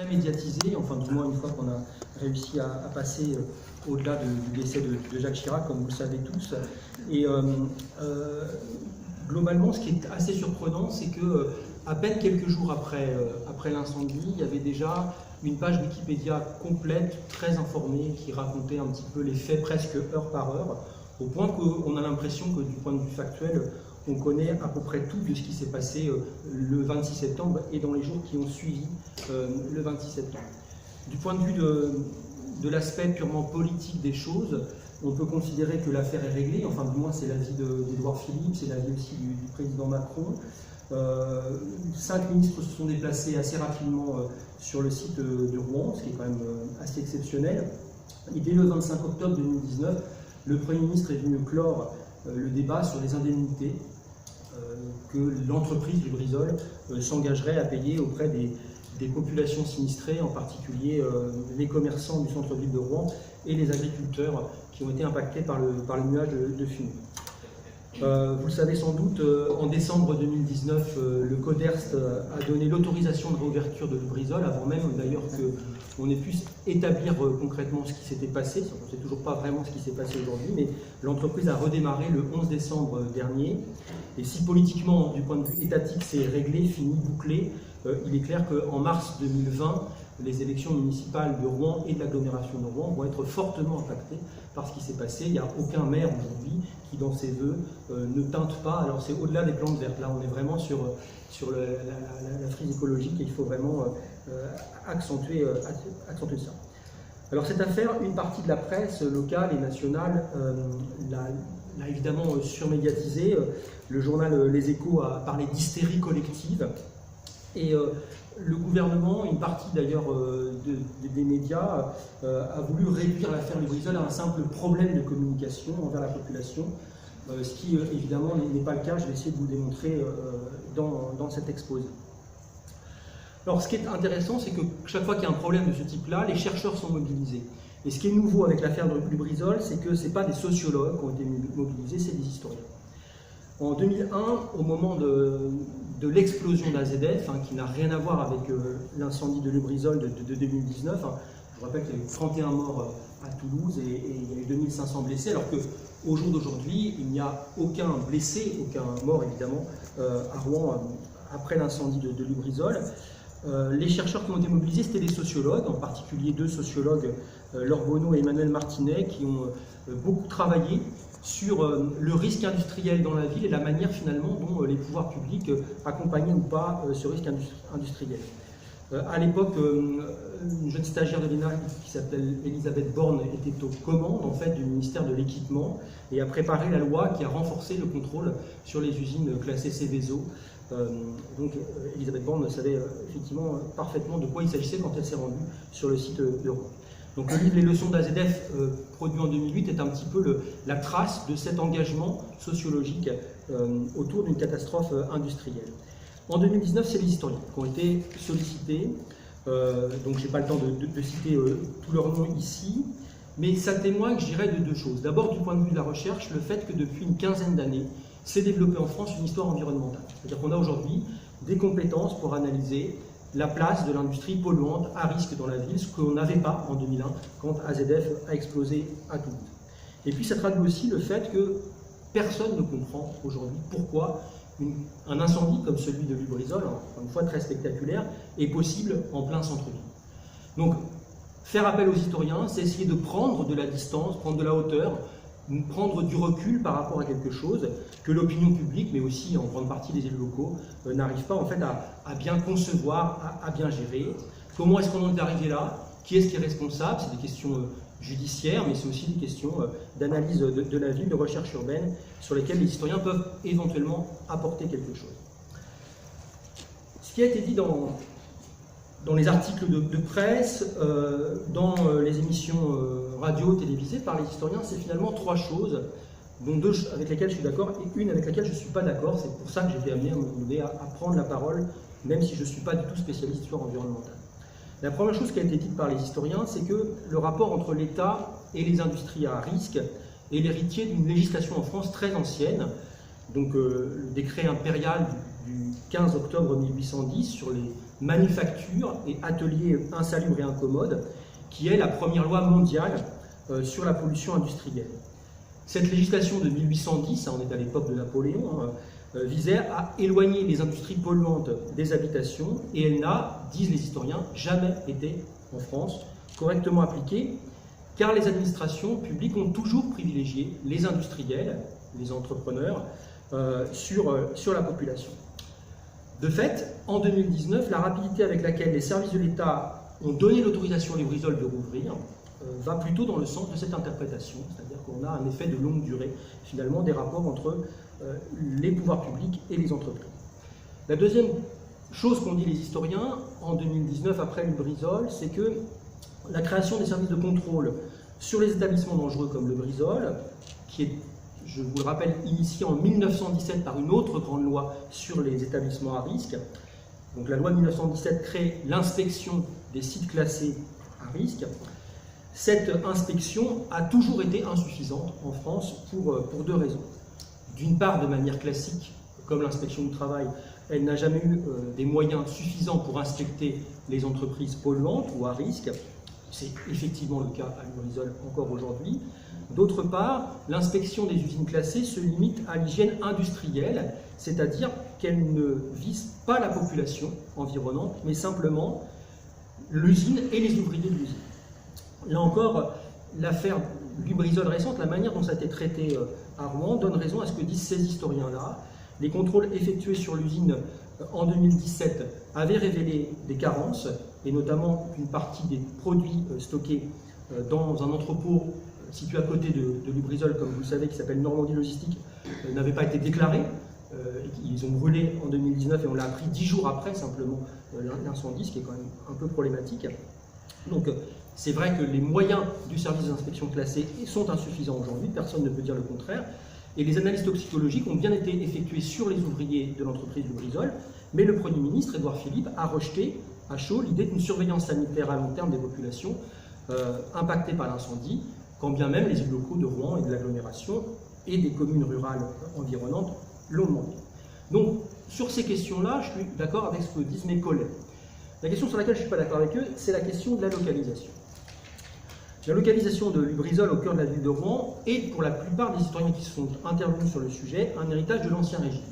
très médiatisé, enfin du moins une fois qu'on a réussi à passer au-delà du décès de Jacques Chirac, comme vous le savez tous. Et globalement, ce qui est assez surprenant, c'est que à peine quelques jours après l'incendie, il y avait déjà une page Wikipédia complète, très informée, qui racontait un petit peu les faits presque heure par heure, au point qu'on a l'impression que du point de vue factuel, on connaît à peu près tout de ce qui s'est passé le 26 septembre et dans les jours qui ont suivi le 26 septembre. Du point de vue de l'aspect purement politique des choses, on peut considérer que l'affaire est réglée, enfin du moins c'est l'avis d'Édouard Philippe, c'est l'avis aussi du président Macron. 5 ministres se sont déplacés assez rapidement sur le site de Rouen, ce qui est quand même assez exceptionnel. Et dès le 25 octobre 2019, le Premier ministre est venu clore le débat sur les indemnités que l'entreprise Lubrizol s'engagerait à payer auprès des populations sinistrées, en particulier les commerçants du centre-ville de Rouen et les agriculteurs qui ont été impactés par le nuage de fumée. Vous le savez sans doute, en décembre 2019, le CODERST a donné l'autorisation de réouverture de Lubrizol, avant même d'ailleurs qu'on ait pu établir concrètement ce qui s'était passé. On ne sait toujours pas vraiment ce qui s'est passé aujourd'hui, mais l'entreprise a redémarré le 11 décembre dernier. Et si politiquement, du point de vue étatique, c'est réglé, fini, bouclé, il est clair qu'en mars 2020, les élections municipales de Rouen et de l'agglomération de Rouen vont être fortement impactées par ce qui s'est passé. Il n'y a aucun maire aujourd'hui qui, dans ses vœux, ne teinte pas. Alors c'est au-delà des plantes vertes. Là, on est vraiment sur la frise écologique et il faut vraiment accentuer ça. Alors cette affaire, une partie de la presse locale et nationale l'a évidemment surmédiatisée. Le journal Les Échos a parlé d'hystérie collective. Et le gouvernement, une partie d'ailleurs des médias, a voulu réduire l'affaire Lubrizol à un simple problème de communication envers la population, ce qui évidemment n'est pas le cas. Je vais essayer de vous le démontrer dans cet exposé. Alors ce qui est intéressant, c'est que chaque fois qu'il y a un problème de ce type-là, les chercheurs sont mobilisés. Et ce qui est nouveau avec l'affaire de Lubrizol, c'est que ce n'est pas des sociologues qui ont été mobilisés, c'est des historiens. En 2001, au moment de l'explosion d'AZF, qui n'a rien à voir avec l'incendie de Lubrizol de 2019, je vous rappelle qu'il y a eu 31 morts à Toulouse et il y a eu 2500 blessés, alors qu'au jour d'aujourd'hui, il n'y a aucun blessé, aucun mort évidemment, à Rouen après l'incendie de Lubrizol. Les chercheurs qui ont été mobilisés, c'était des sociologues, en particulier 2 sociologues, Laure Bonneau et Emmanuel Martinet, qui ont beaucoup travaillé sur le risque industriel dans la ville et la manière finalement dont les pouvoirs publics accompagnaient ou pas ce risque industriel. À l'époque, une jeune stagiaire de l'ENA qui s'appelle Elisabeth Borne était aux commandes en fait, du ministère de l'Équipement et a préparé la loi qui a renforcé le contrôle sur les usines classées Seveso. Donc Elisabeth Borne savait effectivement parfaitement de quoi il s'agissait quand elle s'est rendue sur le site de Rouen. Donc le livre Les leçons d'AZF, produit en 2008, est un petit peu la trace de cet engagement sociologique autour d'une catastrophe industrielle. En 2019, c'est les historiens qui ont été sollicités, donc je n'ai pas le temps de citer tous leurs noms ici, mais ça témoigne, je dirais, de 2 choses. D'abord, du point de vue de la recherche, le fait que depuis une quinzaine d'années, s'est développée en France une histoire environnementale. C'est-à-dire qu'on a aujourd'hui des compétences pour analyser la place de l'industrie polluante à risque dans la ville, ce qu'on n'avait pas en 2001 quand AZF a explosé à Toulouse. Et puis ça traduit aussi le fait que personne ne comprend aujourd'hui pourquoi un incendie comme celui de Lubrizol, une fois très spectaculaire, est possible en plein centre-ville. Donc faire appel aux historiens, c'est essayer de prendre de la distance, prendre de la hauteur, prendre du recul par rapport à quelque chose que l'opinion publique, mais aussi en grande partie les élus locaux, n'arrivent pas en fait à bien concevoir, à bien gérer. Comment est-ce qu'on en est arrivé là? Qui est-ce qui est responsable? C'est des questions judiciaires, mais c'est aussi des questions d'analyse de la ville, de recherche urbaine, sur lesquelles les historiens peuvent éventuellement apporter quelque chose. Ce qui a été dit dans les articles de presse, dans les émissions radio, télévisées par les historiens, c'est finalement 3 choses, dont 2 avec lesquelles je suis d'accord et une avec laquelle je ne suis pas d'accord. C'est pour ça que j'ai été amené à prendre la parole, même si je ne suis pas du tout spécialiste d'histoire environnementale. La première chose qui a été dite par les historiens, c'est que le rapport entre l'État et les industries à risque est l'héritier d'une législation en France très ancienne, donc le décret impérial du 15 octobre 1810 sur les manufacture et atelier insalubre et incommode, qui est la première loi mondiale sur la pollution industrielle. Cette législation de 1810, on est à l'époque de Napoléon, visait à éloigner les industries polluantes des habitations, et elle n'a, disent les historiens, jamais été, en France, correctement appliquée, car les administrations publiques ont toujours privilégié les industriels, les entrepreneurs, sur la population. De fait, en 2019, la rapidité avec laquelle les services de l'État ont donné l'autorisation à Lubrizol de rouvrir va plutôt dans le sens de cette interprétation, c'est-à-dire qu'on a un effet de longue durée, finalement, des rapports entre les pouvoirs publics et les entreprises. La deuxième chose qu'ont dit les historiens en 2019 après Lubrizol, c'est que la création des services de contrôle sur les établissements dangereux comme Lubrizol, qui est, je vous le rappelle, initiée en 1917 par une autre grande loi sur les établissements à risque. Donc la loi de 1917 crée l'inspection des sites classés à risque. Cette inspection a toujours été insuffisante en France pour deux raisons. D'une part, de manière classique, comme l'inspection du travail, elle n'a jamais eu des moyens suffisants pour inspecter les entreprises polluantes ou à risque. C'est effectivement le cas à Lubrizol encore aujourd'hui. D'autre part, l'inspection des usines classées se limite à l'hygiène industrielle, c'est-à-dire qu'elle ne vise pas la population environnante, mais simplement l'usine et les ouvriers de l'usine. Là encore, l'affaire Lubrizol récente, la manière dont ça a été traité à Rouen, donne raison à ce que disent ces historiens-là. Les contrôles effectués sur l'usine en 2017 avaient révélé des carences, et notamment qu'une partie des produits stockés dans un entrepôt situé à côté de Lubrizol, comme vous le savez, qui s'appelle Normandie Logistique, n'avaient pas été déclarés. Ils ont brûlé en 2019 et on l'a appris 10 jours après simplement l'incendie, ce qui est quand même un peu problématique. Donc c'est vrai que les moyens du service d'inspection classée sont insuffisants aujourd'hui, personne ne peut dire le contraire, et les analyses toxicologiques ont bien été effectuées sur les ouvriers de l'entreprise Lubrizol, mais le Premier ministre, Édouard Philippe, a rejeté à chaud l'idée d'une surveillance sanitaire à long terme des populations impactées par l'incendie, quand bien même les élus locaux de Rouen et de l'agglomération et des communes rurales environnantes l'ont demandé. Donc, sur ces questions-là, je suis d'accord avec ce que disent mes collègues. La question sur laquelle je ne suis pas d'accord avec eux, c'est la question de la localisation. La localisation de Lubrizol au cœur de la ville de Rouen est, pour la plupart des historiens qui sont intervenus sur le sujet, un héritage de l'Ancien Régime.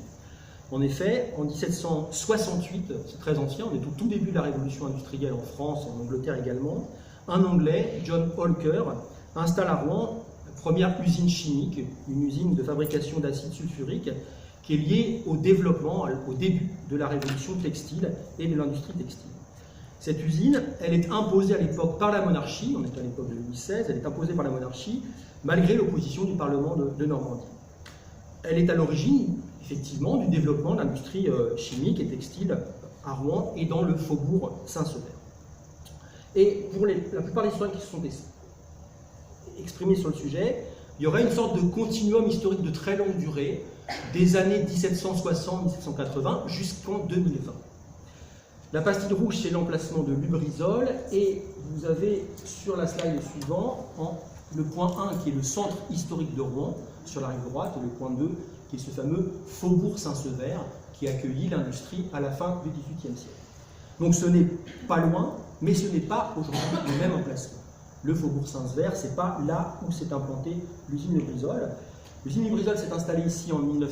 En effet, en 1768, c'est très ancien, on est au tout début de la révolution industrielle en France, en Angleterre également, un Anglais, John Holker, installe à Rouen la première usine chimique, une usine de fabrication d'acide sulfurique, qui est liée au développement, au début de la révolution textile et de l'industrie textile. Cette usine, elle est imposée à l'époque par la monarchie, on est à l'époque de Louis XVI, elle est imposée par la monarchie, malgré l'opposition du Parlement de Normandie. Elle est à l'origine, effectivement, du développement de l'industrie chimique et textile à Rouen et dans le faubourg Saint-Sever. Et pour la plupart des historiens qui se sont exprimés sur le sujet, il y aurait une sorte de continuum historique de très longue durée, des années 1760-1780 jusqu'en 2020. La pastille rouge, c'est l'emplacement de Lubrizol, et vous avez sur la slide suivant le point 1 qui est le centre historique de Rouen, sur la rive droite, et le point 2 qui est ce fameux faubourg Saint-Sever qui accueillit l'industrie à la fin du XVIIIe siècle. Donc ce n'est pas loin, mais ce n'est pas aujourd'hui le même emplacement. Le faubourg Saint-Sever, ce n'est pas là où s'est implantée l'usine Lubrizol. L'usine Lubrizol s'est installée ici en 1900.